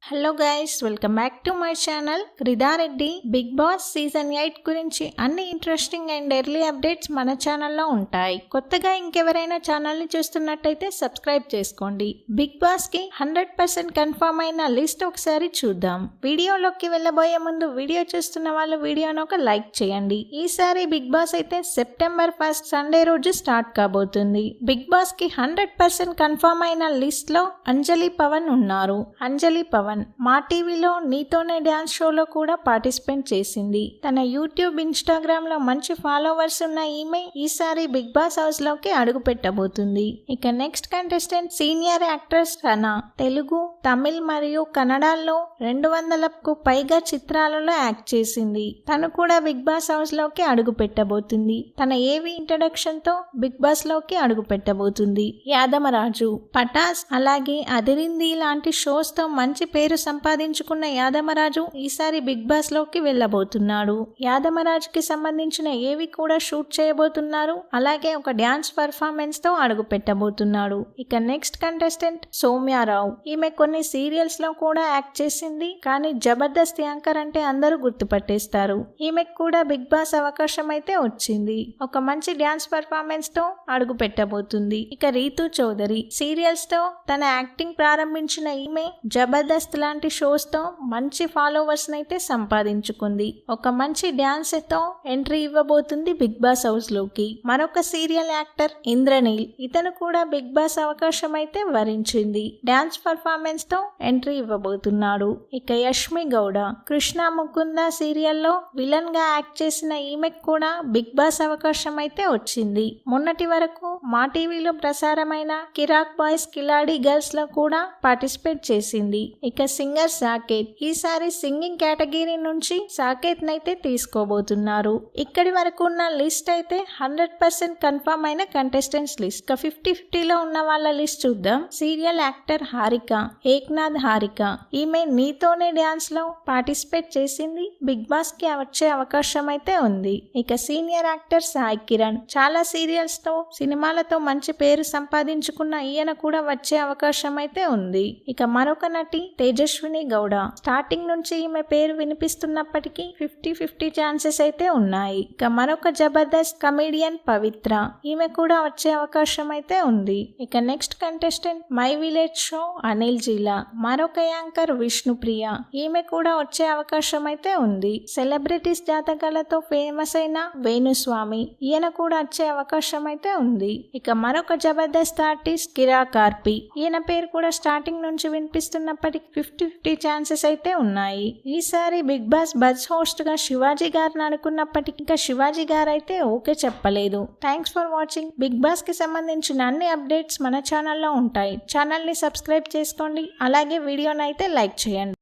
Hello guys, welcome back to my channel Ridareddy. Big Boss season 8 గురించి అన్ని interesting and early updates మన ఛానల్లో ఉంటాయి. కొత్తగా ఇంకెవరైనా ఛానల్ని చూస్తున్నట్టయితే సబ్స్క్రైబ్ చేసుకోండి. బిగ్ బాస్ కి 100% కన్ఫర్మ్ అయిన లిస్ట్ ఒకసారి చూద్దాం. వీడియోలోకి వెళ్ళబోయే ముందు వీడియో చూస్తున్న వాళ్ళు వీడియోను ఒక లైక్ చేయండి. ఈసారి బిగ్ బాస్ అయితే సెప్టెంబర్ 1 సండే రోజు స్టార్ట్ కాబోతుంది. బిగ్ బాస్ కి 100% కన్ఫర్మ్ అయిన లిస్ట్ లో అంజలి పవన్ ఉన్నారు. అంజలి పవన్ మా టీవీలో నీతోనే డ్యాన్స్ షోలో కూడా పార్టిసిపేట్ చేసింది. తన యూట్యూబ్, ఇన్స్టాగ్రామ్ లో మంచి ఫాలోవర్స్ ఉన్న ఈమె ఈసారి బిగ్ బాస్ హౌస్ లోకి అడుగు పెట్టబోతుంది. ఇక next contestant senior actress Rana. Telugu, Tamil మరియు కన్నడలో 200కు పైగా చిత్రాలలో యాక్ట్ చేసింది. తను కూడా బిగ్ బాస్ హౌస్ లోకి అడుగు పెట్టబోతుంది. తన ఏవి ఇంట్రడక్షన్ తో బిగ్ బాస్ లోకి అడుగు పెట్టబోతుంది. యాదమరాజు, పటాస్ అలాగే అదిరింది లాంటి షోస్ తో మంచి పేరు సంపాదించుకున్న యాదమరాజు ఈసారి బిగ్ బాస్ లోకి వెళ్ళబోతున్నాడు. యాదమరాజుకి సంబంధించిన ఏవి కూడా షూట్ చేయబోతున్నారు. అలాగే ఒక డ్యాన్స్ పర్ఫార్మెన్స్ తో అడుగు పెట్టబోతున్నాడు. ఇక నెక్స్ట్ కంటెస్టెంట్ సౌమ్యారావు. ఈమె కొన్ని సీరియల్స్ లో కూడా యాక్ట్ చేసింది. కానీ జబర్దస్త్ యాంకర్ అంటే అందరూ గుర్తుపట్టేస్తారు. ఈమెకు కూడా బిగ్ బాస్ అవకాశం అయితే వచ్చింది. ఒక మంచి డ్యాన్స్ పర్ఫార్మెన్స్ తో అడుగు పెట్టబోతుంది. ఇక రీతు చౌదరి. సీరియల్స్ తో తన యాక్టింగ్ ప్రారంభించిన ఈమె జబర్దస్త్ లాంటి షోస్ తో మంచి ఫాలోవర్స్ అయితే సంపాదించుకుంది. ఒక మంచి డ్యాన్స్ తో ఎంట్రీ ఇవ్వబోతుంది బిగ్ బాస్ హౌస్ లోకి. మరొక సీరియల్ యాక్టర్ ఇంద్రనీల్. ఇతను కూడా బిగ్ బాస్ అవకాశం అయితే వరించింది. డ్యాన్స్ పర్ఫార్మెన్స్ తో ఎంట్రీ ఇవ్వబోతున్నాడు. ఇక యష్మి గౌడ. కృష్ణ ముకుంద సీరియల్లో విలన్ గా యాక్ట్ చేసిన ఈమెకు కూడా బిగ్ బాస్ అవకాశం అయితే వచ్చింది. మొన్నటి వరకు మా టీవీలో ప్రసారమైన కిరాక్ బాయ్స్ కిలాడి గర్ల్స్ లో కూడా పార్టిసిపేట్ చేసింది. ఇక సింగర్ సాకేత్. ఈసారి సింగింగ్ కేటగిరీ నుంచి సాకేత్ నైతే తీసుకోబోతున్నారు. ఇక్కడి వరకు ఉన్న లిస్ట్ అయితే 100% కన్ఫర్మ్ అయిన కంటెస్టెంట్స్ లిస్ట్. ఇక 50-50లో ఉన్న వాళ్ళ లిస్ట్ చూద్దాం. Serial actor Harika, Eknath Harika. ఈమె నీతోనే డ్యాన్స్ లో పార్టిసిపేట్ చేసింది. బిగ్ బాస్ కి వచ్చే అవకాశం అయితే ఉంది. ఇక సీనియర్ యాక్టర్ సాయి కిరణ్. చాలా సీరియల్స్ తో, సినిమాలతో మంచి పేరు సంపాదించుకున్న ఈయన కూడా వచ్చే అవకాశం అయితే ఉంది. ఇక మరొక నటి తేజస్విని గౌడ. స్టార్టింగ్ నుంచి ఈమె పేరు వినిపిస్తున్నప్పటికీ 50-50 ఛాన్సెస్ అయితే ఉన్నాయి. ఇక మరొక జబర్దస్త్ కమెడియన్ పవిత్ర. ఈమె కూడా వచ్చే అవకాశం అయితే ఉంది. ఇక next contestant my village show Anil Geela. మరొక యాంకర్ విష్ణుప్రియ. ఈమె కూడా వచ్చే అవకాశం అయితే ఉంది. సెలబ్రిటీస్ జాతకాలతో ఫేమస్ అయిన వేణుస్వామి. ఈయన కూడా వచ్చే అవకాశం అయితే ఉంది. ఇక మరొక జబర్దస్త్ ఆర్టిస్ట్ కిరా కార్పి. ఈయన పేరు కూడా స్టార్టింగ్ నుంచి వినిపిస్తున్నప్పటికీ 50-50 ఛాన్సెస్ అయితే ఉన్నాయి. ఈసారి బిగ్ బాస్ బజ్ హోస్ట్ గా శివాజీ గారిని అనుకున్నప్పటికీ ఇంకా శివాజీ గారు అయితే ఓకే చెప్పలేదు. Thanks for watching. Bigg Boss కి సంబంధించిన అన్ని అప్డేట్స్ మన ఛానల్లో ఉంటాయి. ఛానల్ ని సబ్స్క్రైబ్ చేసుకోండి. అలాగే వీడియోని అయితే లైక్ చేయండి.